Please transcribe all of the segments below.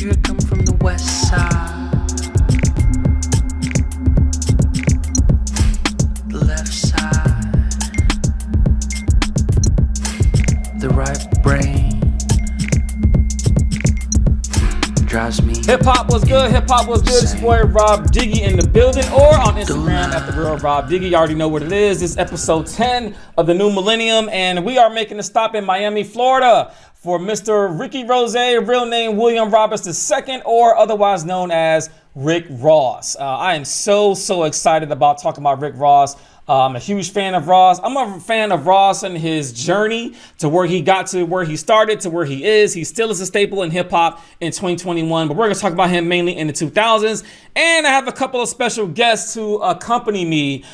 You're coming from the west side, the left side, the right brain drives me. Hip hop was good. Hip hop was good. It's your boy Robb DIggie in the building, or on Instagram at the real Robb DIggie. You already know what it is. This is episode 10 of the new Millennium, and we are making a stop in Miami, Florida, for Mr. Ricky Rose, real name William Roberts II, or otherwise known as Rick Ross. I am so excited about talking about Rick Ross. I'm a huge fan of Ross. I'm a fan of Ross and his journey to where he got to, where he started to where he is. He still is a staple in hip hop in 2021, but we're going to talk about him mainly in the 2000s. And I have a couple of special guests to accompany me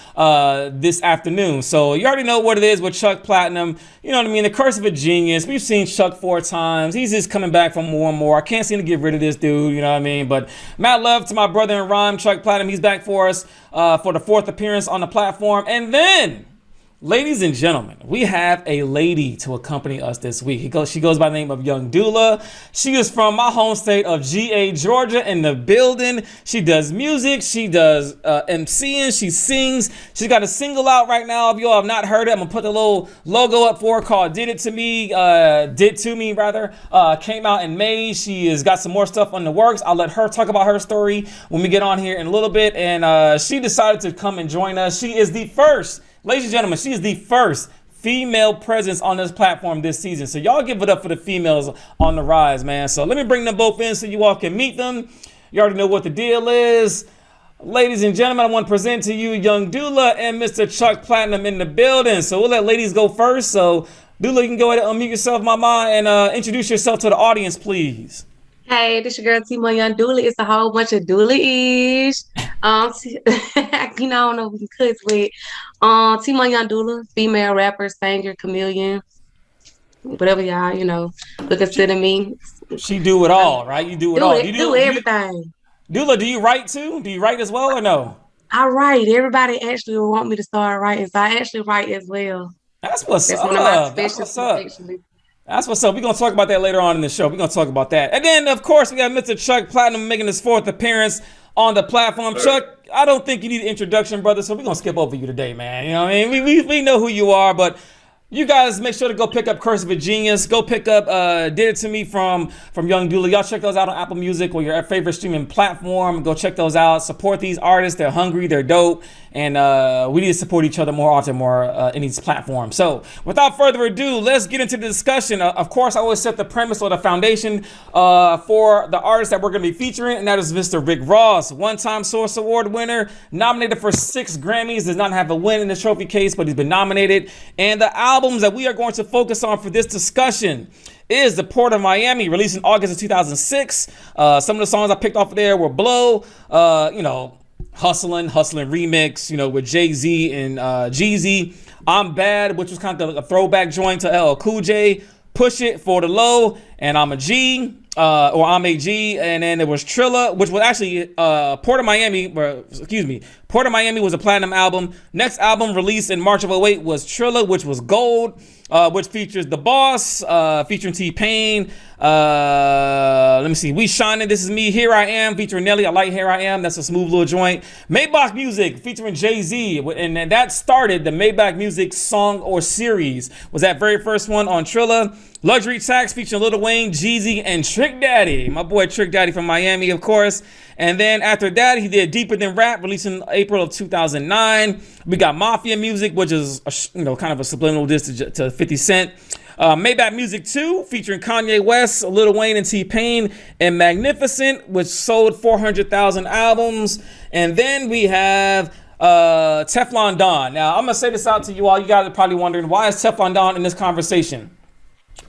this afternoon. So you already know what it is with Chuck Platinum. You know what I mean? The curse of a genius. We've seen Chuck 4 times. He's just coming back for more and more. I can't seem to get rid of this dude. You know what I mean? But mad love to my brother in rhyme, Chuck Platinum. He's back for us for the 4th appearance on the platform. And then, ladies and gentlemen, we have a lady to accompany us this week. She goes by the name of Young Dula. She is from my home state of GA, Georgia, in the building. She does music. She does MCing. She sings. She's got a single out right now. If you all have not heard it, I'm going to put the little logo up for her called Did To Me, came out in May. She has got some more stuff on the works. I'll let her talk about her story when we get on here in a little bit. And she decided to come and join us. She is the first, ladies and gentlemen, she is the first female presence on this platform this season. So y'all give it up for the females on the rise, man. So let me bring them both in so you all can meet them. You already know what the deal is. Ladies and gentlemen, I want to present to you Young Dula and Mr. Chuck Platinum in the building. So we'll let ladies go first. So Dula, you can go ahead and unmute yourself, mama, and introduce yourself to the audience, please. Hey, this your girl IV Young Dula. It's a whole bunch of Dula-ish. I don't know if we can cuss with IV Young Dula, female rapper, singer, chameleon, whatever y'all, look consider me. She do it all, right? You do it all. You do everything. Dula, do you write too? Do you write as well or no? I write. Everybody actually will want me to start writing, so I actually write as well. That's what's up. One of my specialties, actually. That's what's up. We're going to talk about that later on in the show. We're going to talk about that. And then, of course, we got Mr. Chuck Platinum making his 4th appearance on the platform. Chuck, I don't think you need an introduction, brother, so we're going to skip over you today, man. You know what I mean? We know who you are, but you guys make sure to go pick up Curse of a Genius. Go pick up Did It To Me from Young Dula. Y'all check those out on Apple Music or your favorite streaming platform. Go check those out. Support these artists. They're hungry. They're dope. And we need to support each other more often, in these platforms. So without further ado, let's get into the discussion. Of course, I always set the premise or the foundation for the artist that we're going to be featuring, and that is Mr. Rick Ross, one-time Source Award winner, nominated for 6 Grammys, does not have a win in the trophy case, but he's been nominated. And the albums that we are going to focus on for this discussion is The Port of Miami, released in August of 2006. Some of the songs I picked off of there were Blow, Hustlin' remix, with Jay-Z and Jeezy. I'm Bad, which was kind of a throwback joint to LL Cool J. Push It, For the Low, and I'm a G, or I'm a G. And then there was Trilla, which was actually Port of Miami was a platinum album. Next album released in March of 2008 was Trilla, which was gold, which features The Boss, featuring T-Pain. Let me see. We Shining, This Is Me, Here I Am, featuring Nelly. I like Here I Am. That's a smooth little joint. Maybach Music, featuring Jay-Z. And that started the Maybach Music song or series. Was that very first one on Trilla. Luxury Tax, featuring Lil Wayne, Jeezy, and Trick Daddy. My boy Trick Daddy from Miami, of course. And then after that, he did Deeper Than Rap, released in April of 2009. We got Mafia Music, which is kind of a subliminal diss to 50 Cent. Maybach Music 2, featuring Kanye West, Lil Wayne, and T-Pain, and Magnificent, which sold 400,000 albums. And then we have Teflon Don. Now, I'm going to say this out to you all. You guys are probably wondering, why is Teflon Don in this conversation?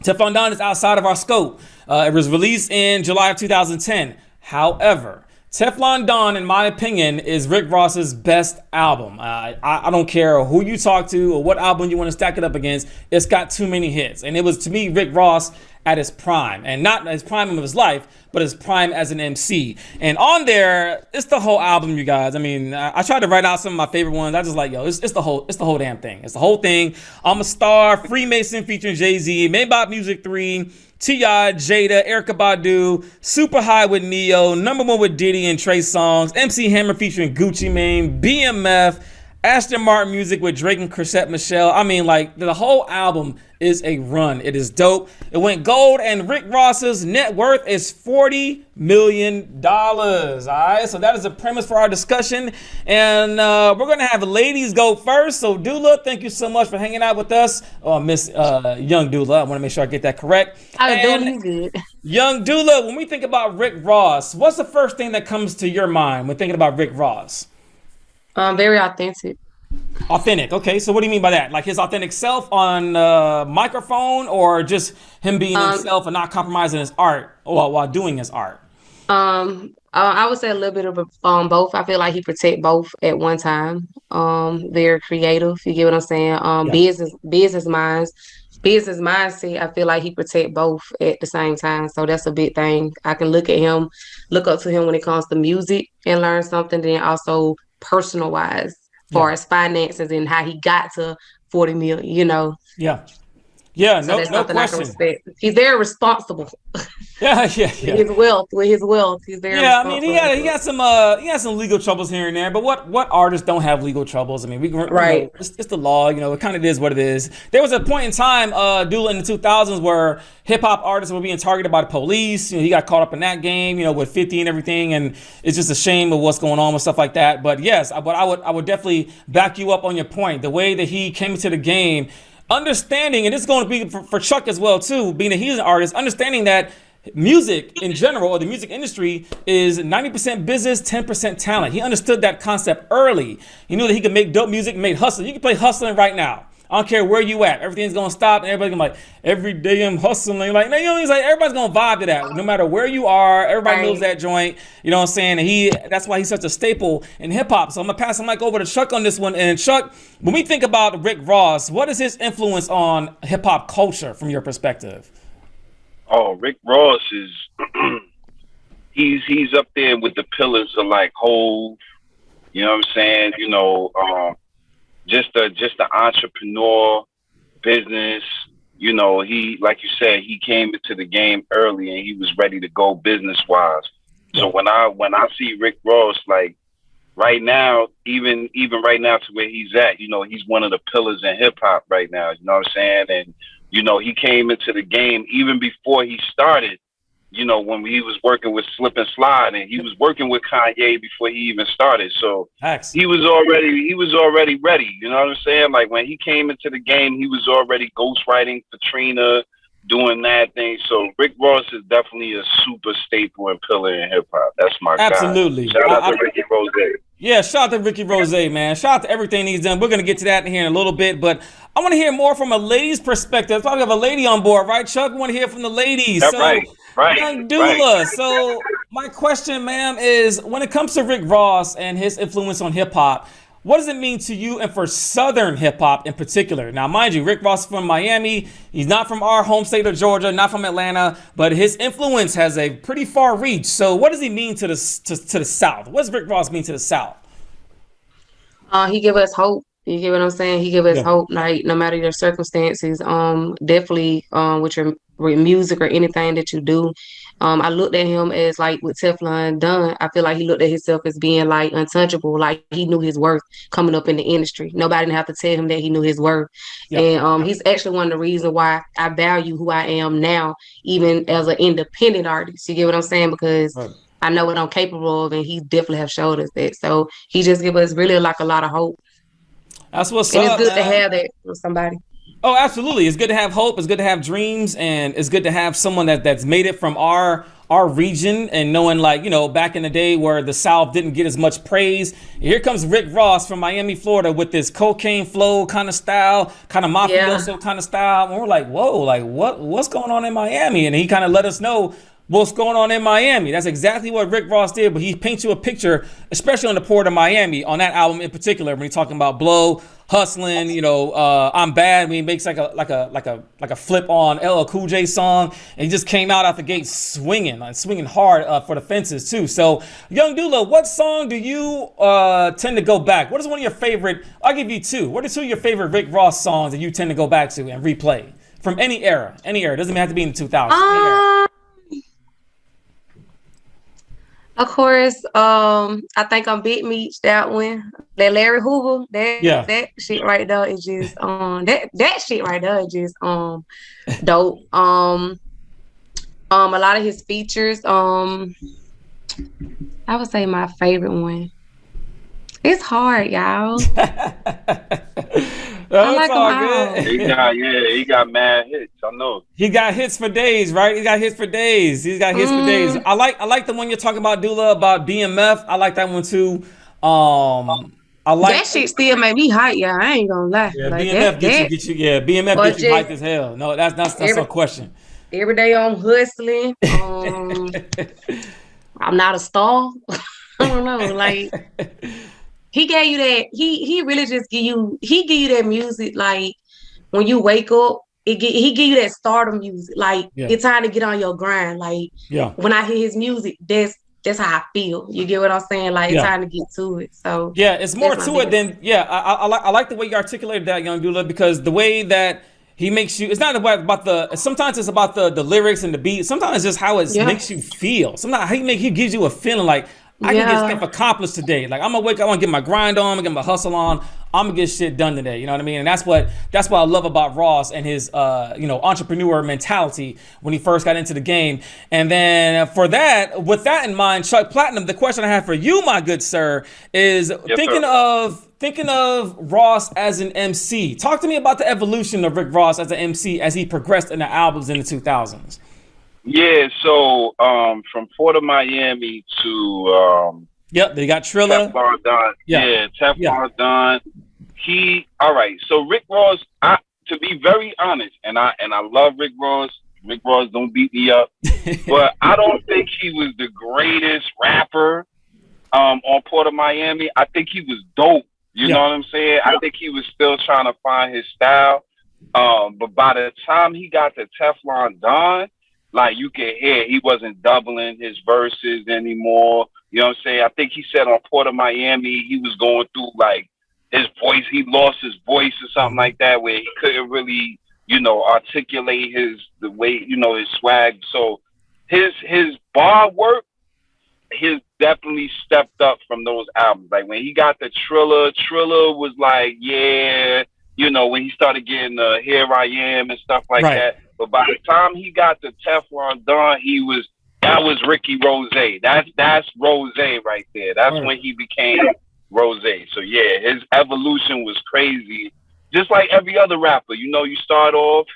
Teflon Don is outside of our scope. It was released in July of 2010. However, Teflon Don, in my opinion, is Rick Ross's best album. I don't care who you talk to or what album you want to stack it up against. It's got too many hits. And it was, to me, Rick Ross at his prime, and not his prime of his life, but his prime as an MC. And on there, it's the whole album, you guys. I mean, I tried to write out some of my favorite ones. I just like, yo, it's the whole damn thing. It's the whole thing. I'm a Star, Freemason featuring Jay-Z, Maybach Music 3, T.I., Jada, Erykah Badu, Super High with Neo, Number One with Diddy and Trey Songz, MC Hammer featuring Gucci Mane, BMF, Aston Martin Music with Drake and Chrisette Michelle. I mean, like, the whole album is a run. It is dope. It went gold, and Rick Ross's net worth is $40 million. All right, so that is the premise for our discussion, and we're gonna have ladies go first. So Dula, thank you so much for hanging out with us. Miss Young Dula, I want to make sure I get that correct. Doing good. Young Dula, when we think about Rick Ross, what's the first thing that comes to your mind when thinking about Rick Ross? Very authentic. Authentic. Okay, so what do you mean by that? Like his authentic self on microphone, or just him being himself and not compromising his art while doing his art? I would say a little bit of both. I feel like he protect both at one time. Very creative. You get what I'm saying? Business mindset. I feel like he protect both at the same time. So that's a big thing. I can look up to him when it comes to music and learn something. Then also personal wise, as far as finances and how he got to 40 million. You know. Yeah. So no question. He's very responsible. Yeah. With his wealth, he's very. Yeah, I mean, he got some legal troubles here and there, but what artists don't have legal troubles? I mean, right. You know, it's the law. You know, it kind of is what it is. There was a point in time, Dula, in the 2000s, where hip hop artists were being targeted by the police. You know, he got caught up in that game. You know, with 50 and everything, and it's just a shame of what's going on with stuff like that. But yes, I would definitely back you up on your point. The way that he came into the game. Understanding, and this is going to be for Chuck as well too, being that he's an artist, understanding that music in general, or the music industry, is 90% business, 10% talent. He understood that concept early. He knew that he could make dope music, made hustling. You can play hustling right now. I don't care where you at. Everything's gonna stop, and everybody's gonna be like, every day I'm hustling. Like, you know, he's like, everybody's gonna vibe to that. No matter where you are, everybody knows that joint. You know what I'm saying? And that's why he's such a staple in hip hop. So I'm gonna pass the mic over to Chuck on this one. And Chuck, when we think about Rick Ross, what is his influence on hip hop culture from your perspective? Oh, Rick Ross is he's up there with the pillars of like Hov. You know what I'm saying? You know, just the entrepreneur business. You know, he, like you said, he came into the game early and he was ready to go business wise. So when I see Rick Ross, like right now, even right now to where he's at, you know, he's one of the pillars in hip hop right now. You know what I'm saying? And you know, he came into the game even before he started. You know, when he was working with Slip and Slide, and he was working with Kanye before he even started. So he was already ready. You know what I'm saying? Like when he came into the game, he was already ghostwriting Katrina, doing that thing. So Rick Ross is definitely a super staple and pillar in hip hop. That's my guy. Absolutely. Shout out to Ricky Rose. Yeah, shout out to Ricky Rose, man. Shout out to everything he's done. We're gonna get to that in here in a little bit, but I want to hear more from a lady's perspective. Probably have a lady on board, right, Chuck? We want to hear from the ladies. That's right. Young Dula. So my question, ma'am, is when it comes to Rick Ross and his influence on hip hop, what does it mean to you and for Southern hip hop in particular? Now, mind you, Rick Ross is from Miami. He's not from our home state of Georgia, not from Atlanta, but his influence has a pretty far reach. So what does he mean to the South? What does Rick Ross mean to the South? He give us hope. You get what I'm saying? He give us hope, like no matter your circumstances. Definitely with music or anything that you do. I looked at him as like with Teflon Don. I feel like he looked at himself as being like untouchable. Like he knew his worth coming up in the industry. Nobody didn't have to tell him that he knew his worth. And he's actually one of the reasons why I value who I am now, even as an independent artist. You get what I'm saying? Because I know what I'm capable of, and he definitely have showed us that. So he just give us really like a lot of hope. That's what's and up. It's good to have that with somebody. Oh, absolutely. It's good to have hope. It's good to have dreams, and it's good to have someone that's made it from our region, and knowing, like, you know, back in the day where the South didn't get as much praise. Here comes Rick Ross from Miami, Florida, with this cocaine flow kind of style, kind of mafioso kind of style. And we're like, whoa, like what's going on in Miami? And he kind of let us know what's going on in Miami. That's exactly what Rick Ross did, but he paints you a picture, especially on the port of Miami, on that album in particular, when he's talking about Blow, hustling, I'm bad. When he makes like a flip on LL Cool J song, and he just came out the gate swinging hard for the fences too. So, Young Dula, what song do you tend to go back? What is one of your favorite? I'll give you two. What are two of your favorite Rick Ross songs that you tend to go back to and replay from any era? Any era. It doesn't have to be in the 2000s. Of course, I think I'm Big Meech, that one. That Larry Hoover, that shit right there is just that shit right there is just dope. A lot of his features, I would say my favorite one. It's hard, y'all. I like all good. He got mad hits. I know. He got hits for days, right? He got hits for days. I like the one you're talking about, Dula, about BMF. I like that one too. I like that shit still make me hype, y'all. I ain't gonna lie. Yeah, like BMF gets you. Yeah, BMF gets you hyped as hell. No, that's no question. Every day I'm hustling. I'm not a star. I don't know, like. He gave you that. He really just give you that music. Like when you wake up, he give you that stardom music. Like it's time to get on your grind. Like when I hear his music, that's how I feel. You get what I'm saying? Like it's time to get to it. So it's more to it than I like the way you articulated that, Young Dula, because the way that he makes you. It's not about the. Sometimes it's about the lyrics and the beat. Sometimes it's just how it makes you feel. Sometimes he gives you a feeling like. I can get stuff accomplished today. Like I'm gonna wake up, I'm gonna get my grind on, I'm gonna get my hustle on, I'm gonna get shit done today. You know what I mean? And that's what I love about Ross and his entrepreneur mentality when he first got into the game. And then with that in mind, Chuck Platinum, the question I have for you, my good sir, is thinking of Ross as an MC. Talk to me about the evolution of Rick Ross as an MC as he progressed in the albums in the 2000s. Yeah, so from Port of Miami to they got Trilla. Teflon Don. Teflon Don. All right. So Rick Ross, to be very honest, and I love Rick Ross. Rick Ross, don't beat me up, but I don't think he was the greatest rapper on Port of Miami. I think he was dope. You know what I'm saying? I think he was still trying to find his style. But by the time he got to Teflon Don, like you can hear he wasn't doubling his verses anymore. You know what I'm saying? I think he said on Port of Miami, he was going through like his voice. He lost his voice or something like that, where he couldn't really, articulate the way, his swag. So his bar work, his definitely stepped up from those albums. Like when he got the Trilla was like, when he started getting Here I Am and stuff like that. But by the time he got to Teflon Don, that was Ricky Rose. That's Rose right there. That's when he became Rose. So his evolution was crazy. Just like every other rapper, you start off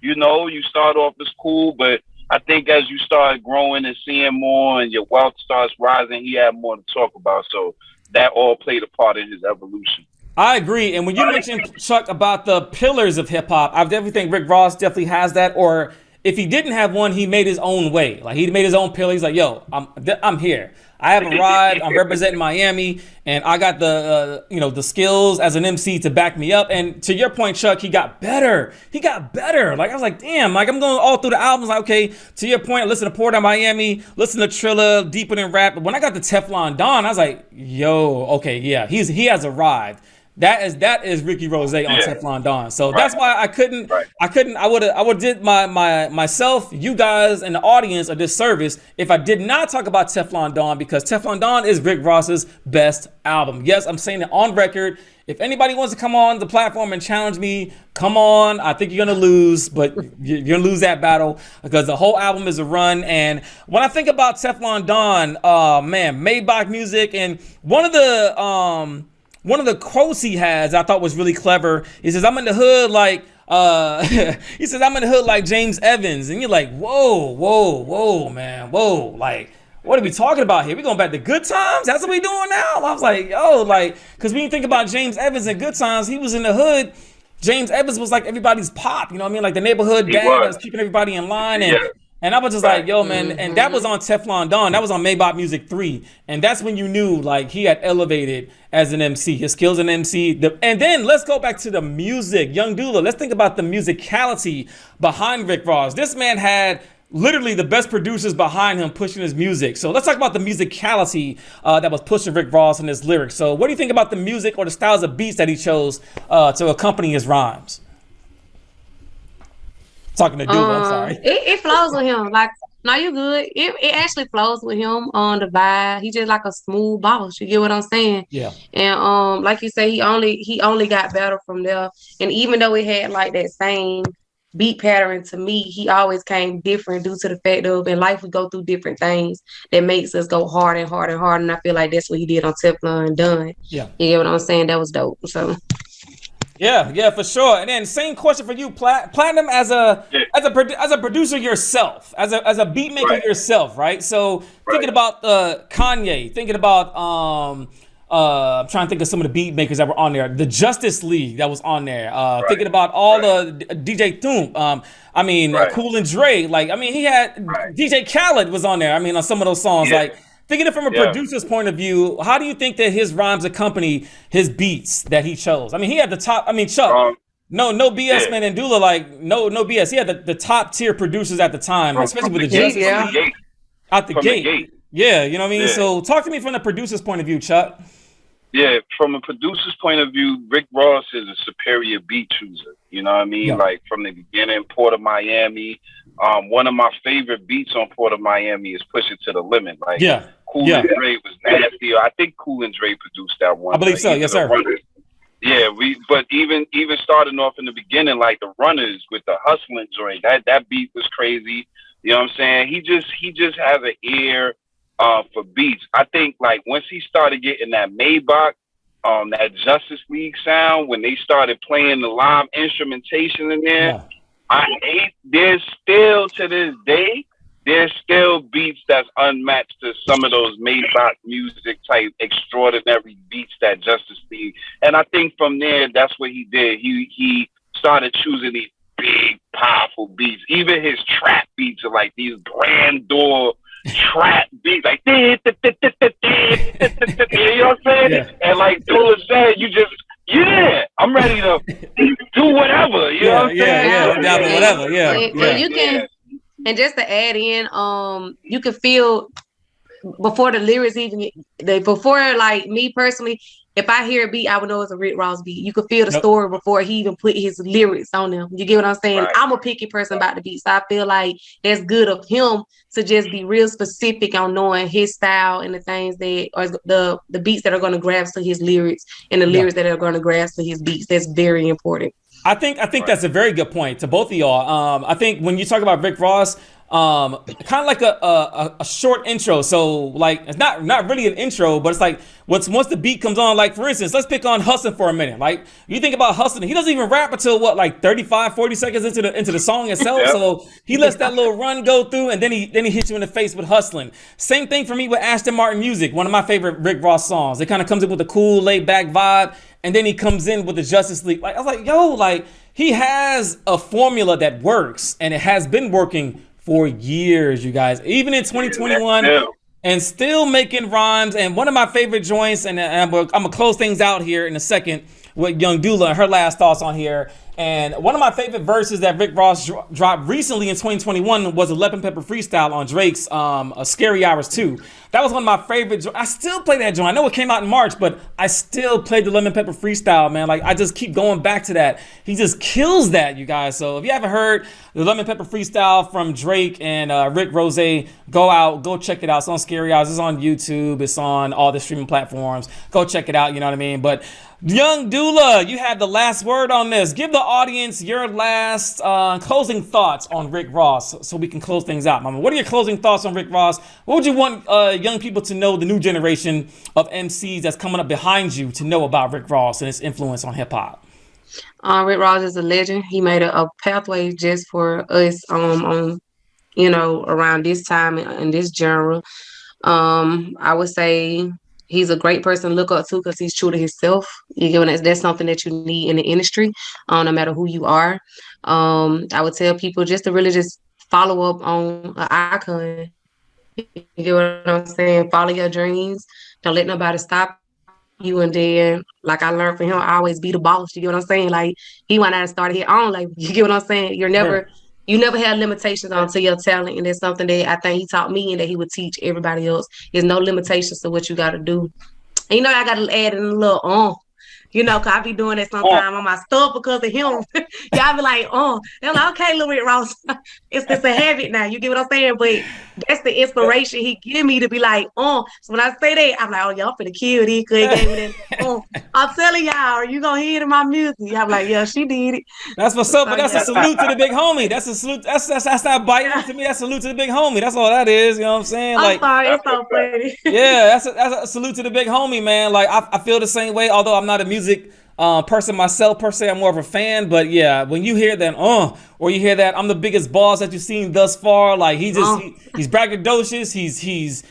as cool, but I think as you start growing and seeing more and your wealth starts rising, he had more to talk about. So that all played a part in his evolution. I agree. And when you mentioned, Chuck, about the pillars of hip hop, I definitely think Rick Ross definitely has that. Or if he didn't have one, he made his own way. Like he made his own pillar. He's like, yo, I'm here. I have arrived. I'm representing Miami, and I got the skills as an MC to back me up. And to your point, Chuck, he got better. Like I was like, damn. Like I'm going all through the albums. Like, okay, to your point, listen to Port of Miami, listen to Trilla, Deeper Than Rap. But when I got to Teflon Don, I was like, yo, okay, yeah, he has arrived. That is Ricky Rose on Teflon Don. So that's why I would have did myself, you guys, and the audience a disservice if I did not talk about Teflon Don, because Teflon Don is Rick Ross's best album. Yes, I'm saying it on record. If anybody wants to come on the platform and challenge me, come on. I think you're going to lose, but you're going to lose that battle because the whole album is a run. And when I think about Teflon Don, Maybach music, and one of the quotes he has I thought was really clever. He says, I'm in the hood like I'm in the hood like James Evans. And you're like, whoa, man, whoa. Like, what are we talking about here? We going back to Good Times? That's what we doing now? I was like, because when you think about James Evans and Good Times, he was in the hood. James Evans was like everybody's pop, you know what I mean? Like the neighborhood dad that was keeping everybody in line. And I was just like, yo, man, and that was on Teflon Don. That was on Maybach Music 3. And that's when you knew, like, he had elevated as an MC, his skills as an MC. And then let's go back to the music. Young Dula, let's think about the musicality behind Rick Ross. This man had literally the best producers behind him pushing his music. So let's talk about the musicality that was pushing Rick Ross and his lyrics. So what do you think about the music or the styles of beats that he chose to accompany his rhymes? Talking to Dula, I'm sorry. It flows with him. Like, no, you good. It actually flows with him on the vibe. He just like a smooth boss. You get what I'm saying? Yeah. And like you say, he only got better from there. And even though it had like that same beat pattern, to me, he always came different due to the fact of in life we go through different things that makes us go hard and hard and hard. And I feel like that's what he did on Teflon Done. Yeah. You get what I'm saying? That was dope. So. Yeah, for sure. And then same question for you, Platinum, as a producer yourself, as a beat maker yourself, right? So thinking about Kanye, thinking about I'm trying to think of some of the beat makers that were on there. The Justice League that was on there. Thinking about all the DJ Thump. Cool and Dre. Like, I mean, he had DJ Khaled was on there. I mean, on some of those songs, like. Thinking it from a producer's point of view, how do you think that his rhymes accompany his beats that he chose? I mean, he had the top. I mean, Chuck, no BS, man, and Dula, like no BS. He had the top tier producers at the time, especially with the Justice League out the gate. Yeah, you know what I mean. Yeah. So talk to me from the producer's point of view, Chuck. Yeah, from a producer's point of view, Rick Ross is a superior beat chooser. You know what I mean? Yeah. Like from the beginning, Port of Miami. One of my favorite beats on Port of Miami is Push It to the Limit. Like, Cool and Dre was nasty. I think Cool and Dre produced that one. I believe so. Yes, sir. Yeah, but even starting off in the beginning, like the Runners with the hustling joint, that beat was crazy. You know what I'm saying? He just has an ear for beats. I think like once he started getting that Maybach, that Justice League sound, when they started playing the live instrumentation in there, there's still to this day, there's still beats that's unmatched to some of those Maybach music type extraordinary beats that Justice League. And I think from there, that's what he did. He started choosing these big, powerful beats. Even his trap beats are like these grandeur trap beats, like you know what I'm saying? Yeah. And like Dula said, I'm ready to do whatever. You know what I'm saying? Whatever. And you can, and just to add in, you can feel before the lyrics even before, like me personally, if I hear a beat, I would know it's a Rick Ross beat. You could feel the story before he even put his lyrics on them. You get what I'm saying? Right. I'm a picky person about the beats. So I feel like that's good of him to just be real specific on knowing his style and the things that are the beats that are going to grasp to his lyrics and the lyrics that are going to grasp to his beats. That's very important. I think that's a very good point to both of y'all. I think when you talk about Rick Ross, kind of like a short intro. So like it's not really an intro, but it's like once the beat comes on, like for instance, let's pick on Hustling for a minute. Like you think about Hustling, he doesn't even rap until like 35-40 seconds into the song itself. So he lets that little run go through, and then he hits you in the face with Hustling. Same thing for me with Aston Martin Music, one of my favorite Rick Ross songs. It kind of comes in with a cool laid back vibe, and then he comes in with the Justice League. Like I was like, yo, like he has a formula that works, and it has been working for years, you guys, even in 2021, and still making rhymes. And one of my favorite joints, and I'm gonna close things out here in a second with Young Dula and her last thoughts on here. And one of my favorite verses that Rick Ross dropped recently in 2021 was a Lemon Pepper freestyle on Drake's Scary Hours 2. That was one of my favorite. I still play that joint. I know it came out in March, but I still play the Lemon Pepper freestyle, man. Like I just keep going back to that. He just kills that, you guys. So if you haven't heard the Lemon Pepper freestyle from Drake and Rick Ross, go check it out. It's on Scary Hours. It's on YouTube. It's on all the streaming platforms. Go check it out. You know what I mean? But Young Dula, you have the last word on this. Give the audience your last closing thoughts on Rick Ross so we can close things out. Mama, what are your closing thoughts on Rick Ross? What would you want young people to know, the new generation of MCs that's coming up behind you, to know about Rick Ross and his influence on hip hop? Rick Ross is a legend. He made a pathway just for us on around this time in this genre. I would say he's a great person to look up to because he's true to himself. You get that's something that you need in the industry, no matter who you are. I would tell people just to really just follow up on an icon. You get what I'm saying? Follow your dreams. Don't let nobody stop you. And then, like I learned from him, I always be the boss. You get what I'm saying? Like he went out and started his own. Like you get what I'm saying? You never had limitations onto your talent, and that's something that I think he taught me and that he would teach everybody else. There's no limitations to what you got to do. And I got to add in a little cause I be doing that sometime on my stuff because of him. Y'all be like, they're like, okay, Louis Ross, it's a habit now. You get what I'm saying? But that's the inspiration he give me to be like, So when I say that, I'm like, oh, y'all finna kill these because he gave me that. I'm telling y'all, are you gonna hear it in my music? Y'all be like, yeah, she did it. That's what's up, but that's a salute to the big homie. That's a salute. That's not biting to me. That's a salute to the big homie. That's all that is. You know what I'm saying? I'm sorry, it's so funny. Yeah, that's a salute to the big homie, man. Like I feel the same way. Although I'm not a music person myself per se, I'm more of a fan. But yeah, when you hear that, or you hear that, I'm the biggest boss that you've seen thus far. Like he's braggadocious.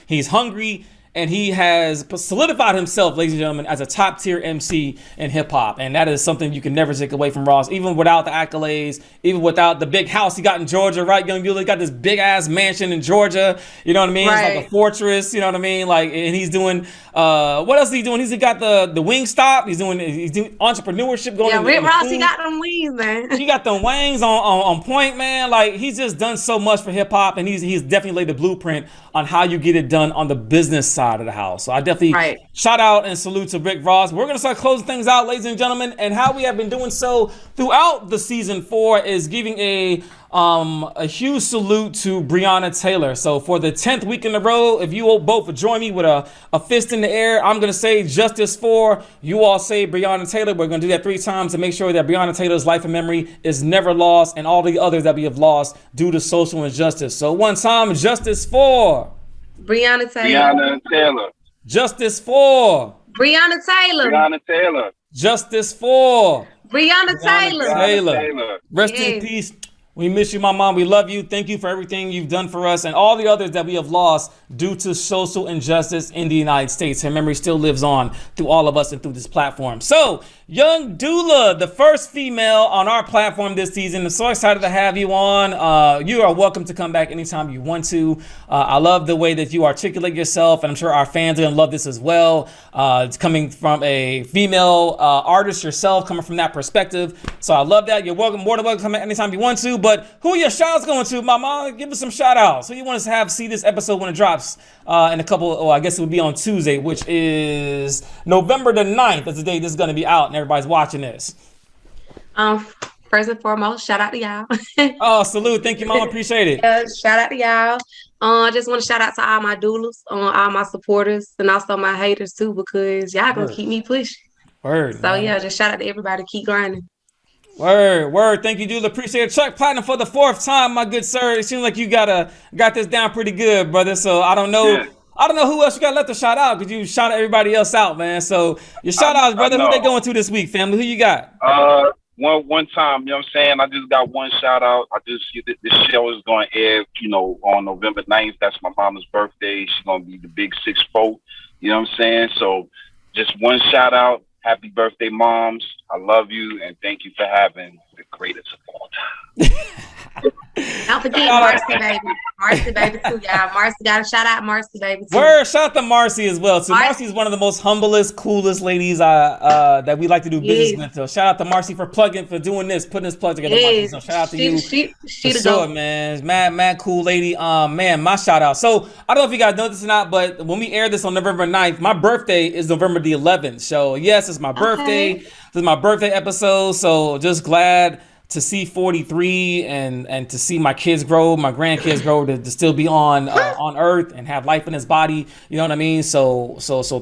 He's hungry. And he has solidified himself, ladies and gentlemen, as a top tier MC in hip hop. And that is something you can never take away from Ross, even without the accolades, even without the big house he got in Georgia, right? Young Dula got this big ass mansion in Georgia. You know what I mean? Right. It's like a fortress. You know what I mean? Like, and he's doing, what else is he doing? He's got the wing stop. He's doing entrepreneurship going. Yeah, Rick Ross, he got them wings, man. He got them wings on point, man. Like he's just done so much for hip hop, and he's definitely laid the blueprint on how you get it done on the business side of the house. So I definitely shout out and salute to Rick Ross. We're going to start closing things out, ladies and gentlemen, and how we have been doing so throughout the season 4 is giving a huge salute to Breonna Taylor. So for the 10th week in a row, if you all both join me with a fist in the air, I'm going to say justice for, you all say Breonna Taylor. We're going to do that 3 times to make sure that Breonna Taylor's life and memory is never lost, and all the others that we have lost due to social injustice. So one time, justice for Breonna Taylor. Breonna Taylor. Justice for Breonna Taylor. Breonna Taylor. Justice for Breonna Taylor. Taylor. Rest in peace. We miss you, my mom. We love you. Thank you for everything you've done for us and all the others that we have lost due to social injustice in the United States. Her memory still lives on through all of us and through this platform. So, Young Dula, the first female on our platform this season. I'm so excited to have you on. You are welcome to come back anytime you want to. I love the way that you articulate yourself, and I'm sure our fans are going to love this as well. It's coming from a female artist yourself, coming from that perspective. So I love that. You're welcome, more than welcome to come back anytime you want to. But who are your shout-outs going to, Mama? Give us some shout-outs. Who you want us to see this episode when it drops in a couple, I guess it would be on Tuesday, which is November the 9th. That's the day this is going to be out and everybody's watching this. First and foremost, shout out to y'all. Oh, salute. Thank you, Mama. Appreciate it. Shout out to y'all. I just want to shout out to all my doulas, all my supporters, and also my haters too, because y'all going to keep me pushing. Word. So yeah, just shout out to everybody. Keep grinding. Word. Thank you, Dula. Appreciate it. Chuck Platinum for the 4th time, my good sir. It seems like you got this down pretty good, brother. So I don't know. Yeah. I don't know who else you got left to shout out, because you shout everybody else out, man. So your shout outs, brother. Who they going to this week, family? Who you got? One time, you know what I'm saying? I just got one shout out. I just see that this show is going to air, on November 9th. That's my mama's birthday. She's going to be the big 6'4". You know what I'm saying? So just one shout out. Happy birthday, moms. I love you, and thank you for having the greatest of all time. Don't forget Marcy, baby. Marcy, baby, too, y'all. Marcy, got to shout out Marcy, baby, too. Word, shout out to Marcy as well. So Marcy is one of the most humblest, coolest ladies that we like to do business with. So shout out to Marcy for doing this, putting this plug together. Marcy. So shout out to you. She for sure, man. Mad cool lady. Man, my shout out. So I don't know if you guys know this or not, but when we air this on November 9th, my birthday is November the 11th. So yes, it's my birthday. This is my birthday episode. So just glad to see 43 and to see my kids grow, my grandkids grow, to still be on earth and have life in his body. You know what I mean? So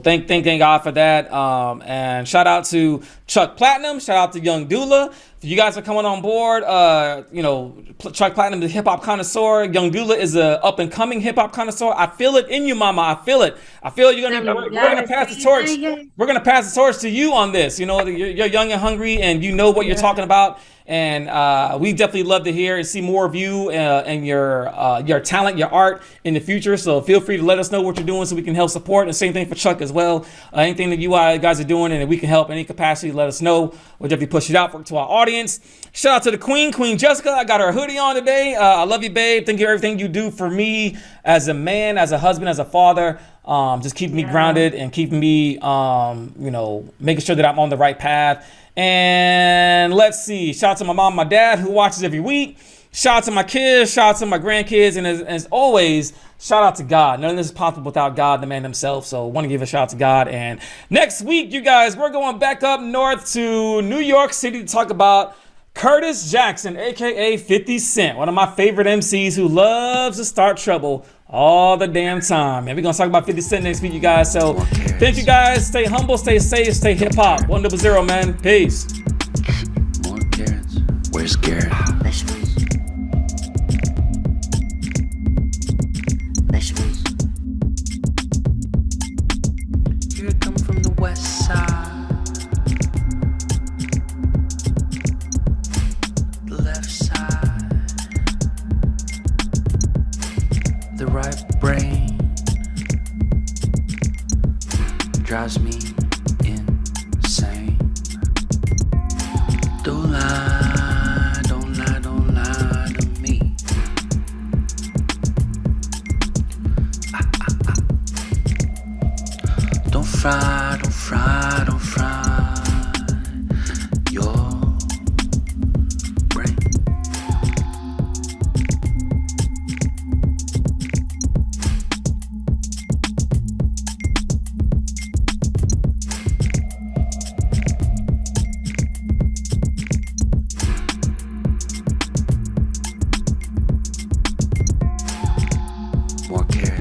thank God for that. And shout out to Chuck Platinum. Shout out to Young Dula. If you guys are coming on board, Chuck Platinum, the hip hop connoisseur. Young Dula is a up and coming hip hop connoisseur. I feel it in you, Mama. I feel it. We're gonna pass the torch. We're gonna pass the torch to you on this. You're young and hungry, and you know what you're talking about. And we definitely love to hear and see more of you and your talent, your art in the future. So feel free to let us know what you're doing so we can help support. And the same thing for Chuck as well. Anything that you guys are doing and we can help in any capacity, let us know. We'll definitely push it out to our audience. Shout out to the Queen Jessica. I got her hoodie on today. I love you, babe. Thank you for everything you do for me as a man, as a husband, as a father. Just keeping me grounded and keeping me, making sure that I'm on the right path. And let's see. Shout out to my mom, my dad, who watches every week. Shout out to my kids. Shout out to my grandkids. And as always, shout out to God. None of this is possible without God, the man himself. So I want to give a shout out to God. And next week, you guys, we're going back up north to New York City to talk about Curtis Jackson, a.k.a. 50 Cent, one of my favorite MCs who loves to start trouble all the damn time. And we're going to talk about 50 Cent next week, you guys. So thank you, guys. Stay humble, stay safe, stay hip-hop. 100, man. Peace. More carrots. Where's Garrett? Vegetables. Vegetables. Here I come from the west side. The left side. The right brain drives me insane. Don't lie, don't lie, don't lie to me. Don't fry, don't fry, don't fry your brain. More care.